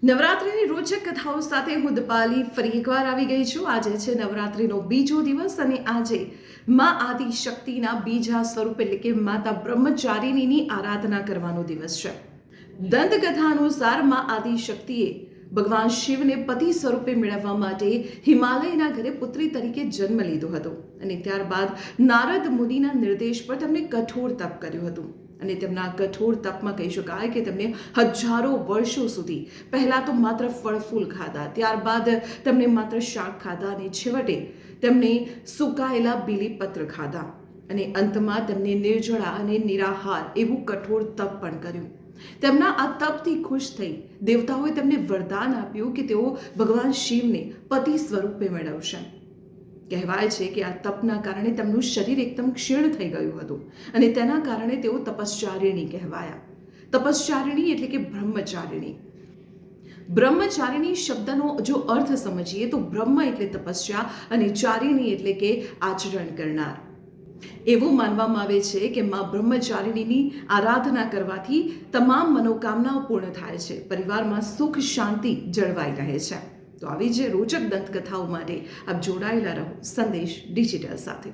નવરાત્રિની રોચક કથાઓ સાથે હું દીપાલી ફરી એકવાર આવી ગઈ છું। આજે છે નવરાત્રિનો બીજો દિવસ અને આજે માં આદિ શક્તિના બીજા સ્વરૂપ એટલે કે માતા બ્રહ્મચારિણીની આરાધના કરવાનો દિવસ છે। દંતકથા અનુસાર માં આદિ શક્તિએ ભગવાન શિવને પતિ સ્વરૂપે મેળવવા માટે હિમાલયના ઘરે પુત્રી તરીકે જન્મ લીધો હતો અને ત્યારબાદ નારદ મુનિના નિર્દેશ પર તેમણે કઠોર તપ કર્યું હતું અને તેમના કઠોર તપમાં કહી શકાય કે તેમણે હજારો વર્ષો સુધી પહેલા તો માત્ર ફળ ફૂલ ખાધા, ત્યારબાદ તેમણે માત્ર શાક ખાધા અને છેવટે તેમણે સુકાયેલા બીલીપત્ર ખાધા અને અંતમાં તેમણે નિર્જળા અને નિરાહાર એવું કઠોર તપ પણ કર્યું। તેમના આ તપથી ખુશ થઈ દેવતાઓએ તેમને વરદાન આપ્યું કે તેઓ ભગવાન શિવને પતિ સ્વરૂપે મેળવશે। કહેવાય છે કે આ તપના કારણે તેમનું શરીર એકદમ ક્ષીણ થઈ ગયું હતું અને તેના કારણે તેઓ તપશ્ચારિણી કહેવાયા। તપશ્ચારિણી એટલે કે બ્રહ્મચારિણી। બ્રહ્મચારિણી શબ્દનો જો અર્થ સમજીએ તો બ્રહ્મ એટલે તપસ્યા અને ચારિણી એટલે કે આચરણ કરનાર। એવું માનવામાં આવે છે કે માં બ્રહ્મચારિણીની આરાધના કરવાથી તમામ મનોકામનાઓ પૂર્ણ થાય છે, પરિવારમાં સુખ શાંતિ જળવાઈ રહે છે। તો આવી જ રોચક દંતકથાઓ માટે આપ જોડાયેલા રહો સંદેશ ડિજિટલ સાથે।